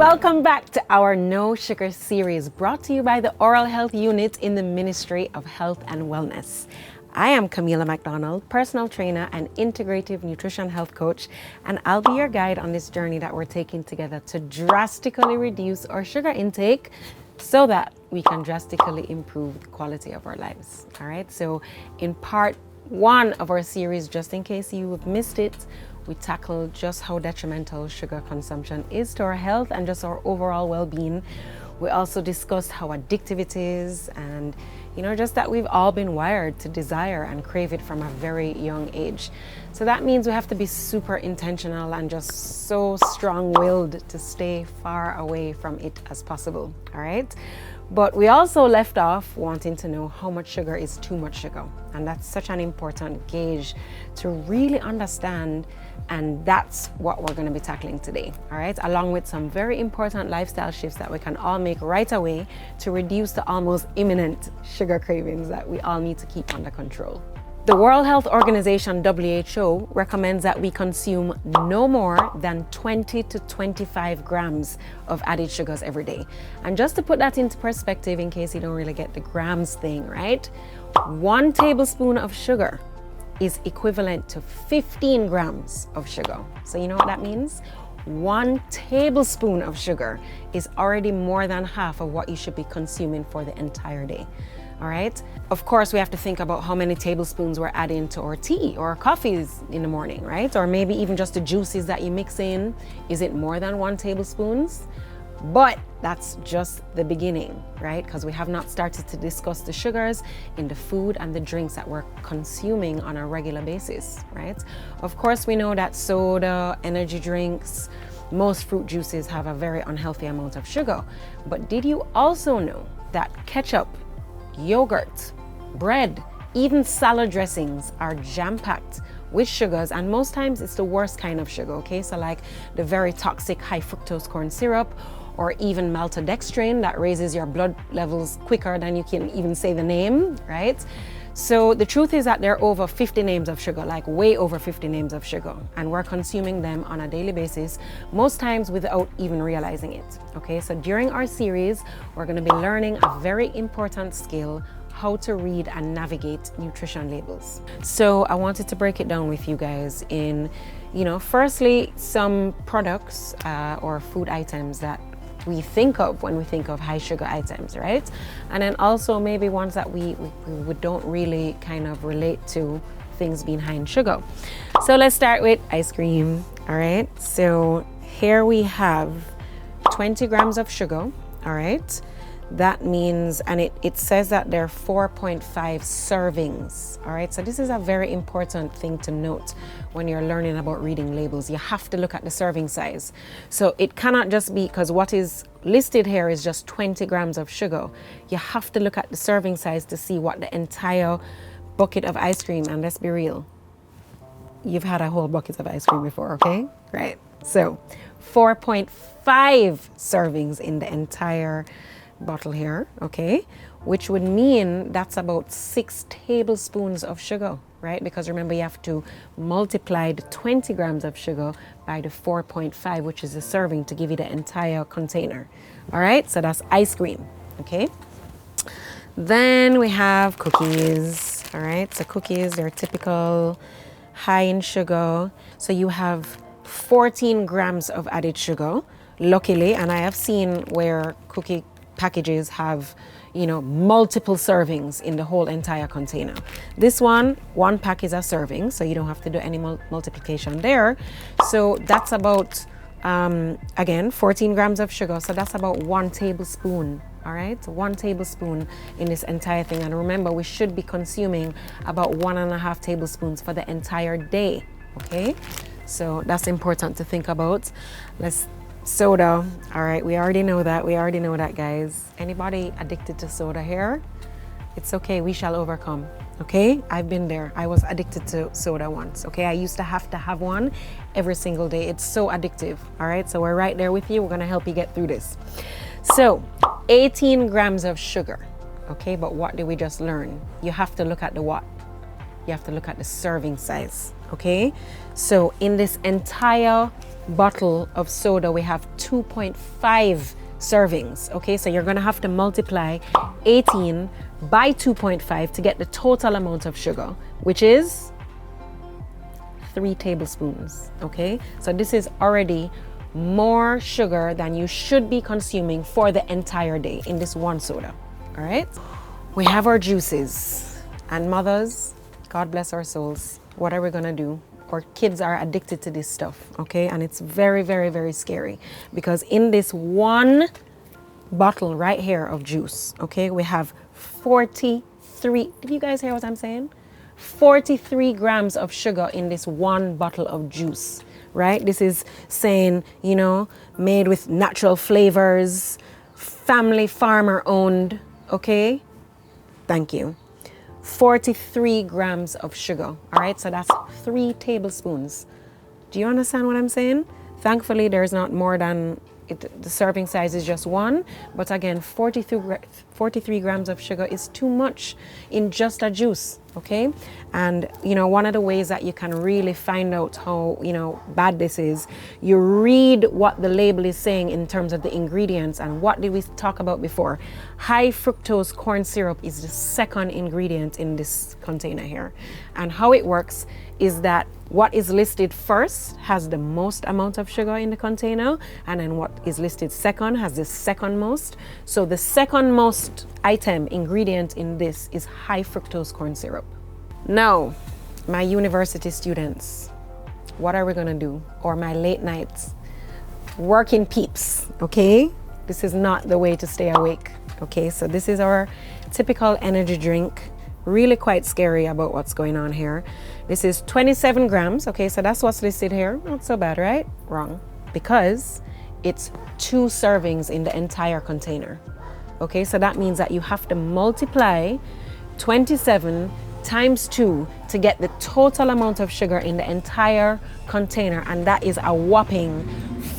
Welcome back to our No Sugar series, brought to you by the Oral Health Unit in the Ministry of Health and Wellness. I am Kamila McDonald, personal trainer and integrative nutrition health coach, and I'll be your guide on this journey that we're taking together to drastically reduce our sugar intake so that we can drastically improve the quality of our lives. All right, so in part one of our series, just in case you have missed it, we tackled just how detrimental sugar consumption is to our health and just our overall well-being. We also discussed how addictive it is, and just that we've all been wired to desire and crave it from a very young age. So that means we have to be super intentional and just so strong-willed to stay far away from it as possible, all right? But we also left off wanting to know how much sugar is too much sugar. And that's such an important gauge to really understand. And that's what we're going to be tackling today, all right? Along with some very important lifestyle shifts that we can all make right away to reduce the almost imminent sugar cravings that we all need to keep under control. The World Health Organization, WHO, recommends that we consume no more than 20 to 25 grams of added sugars every day. And just to put that into perspective, in case you don't really get the grams thing, right? 1 tablespoon of sugar is equivalent to 15 grams of sugar. So you know what that means? 1 tablespoon of sugar is already more than half of what you should be consuming for the entire day. All right. Of course, we have to think about how many tablespoons we're adding to our tea or our coffees in the morning, right? Or maybe even just the juices that you mix in. Is it more than 1 tablespoon? But that's just the beginning, right? Because we have not started to discuss the sugars in the food and the drinks that we're consuming on a regular basis, right? Of course, we know that soda, energy drinks, most fruit juices have a very unhealthy amount of sugar. But did you also know that ketchup, yogurt, bread, even salad dressings are jam-packed with sugars, and most times it's the worst kind of sugar, okay? So like the very toxic high fructose corn syrup, or even maltodextrin that raises your blood levels quicker than you can even say the name, right? So the truth is that there are over 50 names of sugar, like way over 50 names of sugar, and we're consuming them on a daily basis, most times without even realizing it, okay? So during our series, we're gonna be learning a very important skill, how to read and navigate nutrition labels. So I wanted to break it down with you guys in, firstly, some products or food items that we think of when we think of high sugar items, right? And then also maybe ones that we don't really kind of relate to things being high in sugar. So let's start with ice cream, all right? So here we have 20 grams of sugar, all right? That means, and it says that there are 4.5 servings, all right? So this is a very important thing to note when you're learning about reading labels. You have to look at the serving size. So it cannot just be, because what is listed here is just 20 grams of sugar. You have to look at the serving size to see what the entire bucket of ice cream, and let's be real, you've had a whole bucket of ice cream before, okay? Right, so 4.5 servings in the entire bottle here, okay, which would mean that's about 6 tablespoons of sugar, right? Because remember, you have to multiply the 20 grams of sugar by the 4.5, which is the serving, to give you the entire container. All right, so that's ice cream, okay? Then we have cookies, all right? So cookies, they're typical high in sugar. So you have 14 grams of added sugar, luckily, and I have seen where cookie packages have, multiple servings in the whole entire container. This one pack is a serving, so you don't have to do any multiplication there. So that's about, again, 14 grams of sugar. So that's about 1 tablespoon, all right? 1 tablespoon in this entire thing. And remember, we should be consuming about 1.5 tablespoons for the entire day, okay? So that's important to think about. Soda, all right, we already know that, guys. Anybody addicted to soda here? It's okay, we shall overcome, okay? I've been there. I was addicted to soda once, okay? I used to have one every single day. It's so addictive, all right? So we're right there with you. We're gonna help you get through this. So 18 grams of sugar, okay? But what did we just learn? You have to look at the what? You have to look at the serving size, okay? So in this entire bottle of soda, we have 2.5 servings. Okay, so you're gonna have to multiply 18 by 2.5 to get the total amount of sugar, which is 3 tablespoons. Okay, so this is already more sugar than you should be consuming for the entire day in this one soda. All right, we have our juices, and mothers, God bless our souls, what are we gonna do? Our kids are addicted to this stuff, okay? And it's very, very, very scary, because in this one bottle right here of juice, okay, we have 43, did you guys hear what I'm saying? 43 grams of sugar in this one bottle of juice, right? This is saying, you know, made with natural flavors, family farmer owned, okay? Thank you. 43 grams of sugar, all right? So that's 3 tablespoons. Do you understand what I'm saying? Thankfully, there's not more than, the serving size is just 1, but again, 43 grams of sugar is too much in just a juice, okay? And, you know, one of the ways that you can really find out how, you know, bad this is, you read what the label is saying in terms of the ingredients. And what did we talk about before? High fructose corn syrup is the second ingredient in this container here. And how it works is that what is listed first has the most amount of sugar in the container, and then what is listed second has the second most. So the second most ingredient in this is high fructose corn syrup. Now, my university students, what are we gonna do? Or my late nights, working peeps, okay? This is not the way to stay awake, okay? So this is our typical energy drink. Really quite scary about what's going on here. This is 27 grams, okay? So that's what's listed here. Not so bad, right? Wrong, because it's 2 servings in the entire container. Okay, so that means that you have to multiply 27 times 2 to get the total amount of sugar in the entire container, and that is a whopping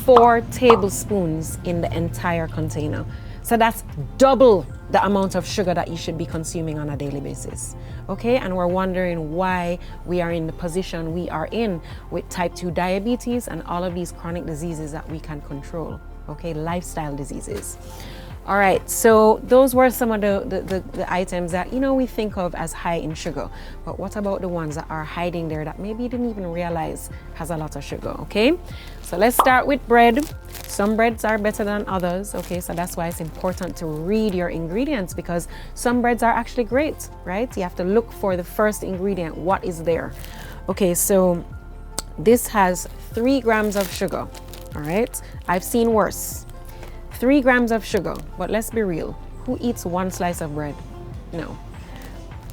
4 tablespoons in the entire container. So that's double the amount of sugar that you should be consuming on a daily basis. Okay, and we're wondering why we are in the position we are in with type 2 diabetes and all of these chronic diseases that we can control, okay, lifestyle diseases. All right, so those were some of the items that, you know, we think of as high in sugar. But what about the ones that are hiding there that maybe you didn't even realize has a lot of sugar, okay? So let's start with bread. Some breads are better than others, okay? So that's why it's important to read your ingredients, because some breads are actually great, right? You have to look for the first ingredient, what is there. Okay, so this has 3 grams of sugar, all right? I've seen worse. 3 grams of sugar, but let's be real. Who eats 1 slice of bread? No.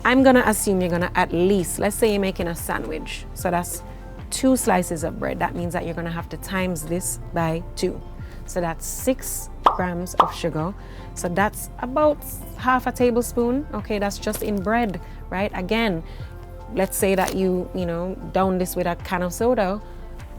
I'm gonna assume you're gonna at least, let's say you're making a sandwich. So that's 2 slices of bread. That means that you're gonna have to times this by 2. So that's 6 grams of sugar. So that's about half a tablespoon. Okay, that's just in bread, right? Again, let's say that you know, down this with a can of soda.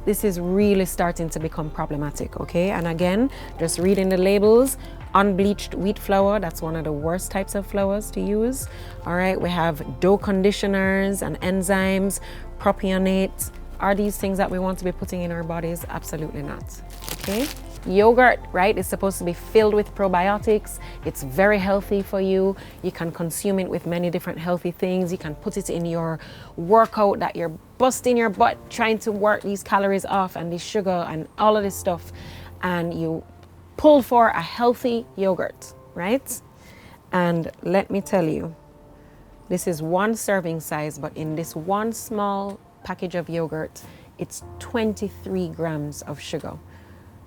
This is really starting to become problematic, okay? And again, just reading the labels, unbleached wheat flour, that's one of the worst types of flours to use. All right, we have dough conditioners and enzymes, propionate. Are these things that we want to be putting in our bodies? Absolutely not, okay? Yogurt, right, is supposed to be filled with probiotics. It's very healthy for you. You can consume it with many different healthy things. You can put it in your workout that you're busting your butt trying to work these calories off and this sugar and all of this stuff, and you pull for a healthy yogurt, right? And let me tell you, this is 1 serving size, but in this one small package of yogurt, it's 23 grams of sugar.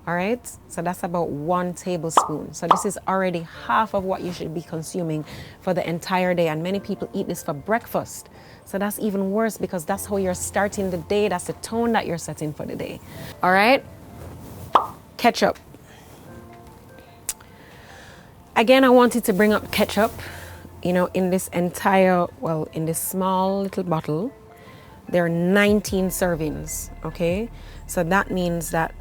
All right, so that's about 1 tablespoon. So this is already half of what you should be consuming for the entire day. And many people eat this for breakfast. So that's even worse, because that's how you're starting the day. That's the tone that you're setting for the day. All right, ketchup. Again, I wanted to bring up ketchup, you know, in this entire, well, in this small little bottle, there are 19 servings, okay? So that means that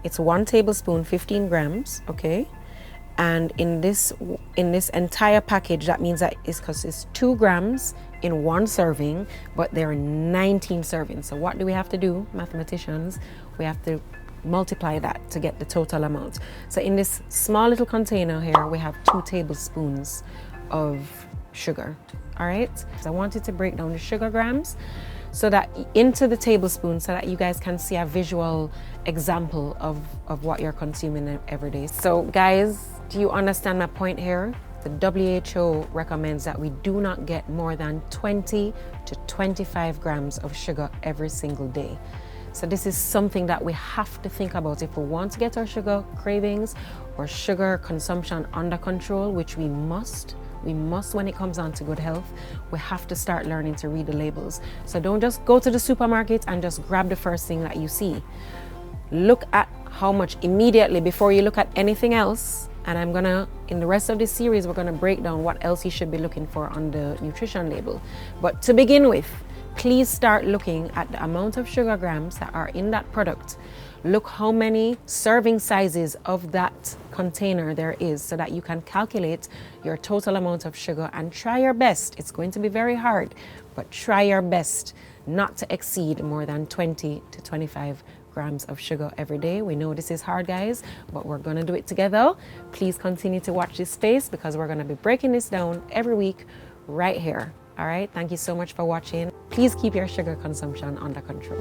it's 1 tablespoon, 15 grams, okay? And in this entire package, that means that it's because it's 2 grams in one serving, but there are 19 servings. So what do we have to do, mathematicians? We have to multiply that to get the total amount. So in this small little container here, we have 2 tablespoons of sugar. All right, so I wanted to break down the sugar grams so that into the tablespoon, so that you guys can see a visual example of what you're consuming every day. So guys, do you understand my point here? The WHO recommends that we do not get more than 20 to 25 grams of sugar every single day. So this is something that we have to think about if we want to get our sugar cravings or sugar consumption under control, which we must when it comes on to good health. We have to start learning to read the labels. So don't just go to the supermarket and just grab the first thing that you see. Look at how much immediately before you look at anything else. And I'm gonna, in the rest of this series, we're gonna break down what else you should be looking for on the nutrition label. But to begin with, please start looking at the amount of sugar grams that are in that product. Look how many serving sizes of that container there is so that you can calculate your total amount of sugar, and try your best. It's going to be very hard, but try your best not to exceed more than 20 to 25 grams of sugar every day. We know this is hard, guys, but we're gonna do it together. Please continue to watch this space because we're gonna be breaking this down every week right here. All right, thank you so much for watching. Please keep your sugar consumption under control.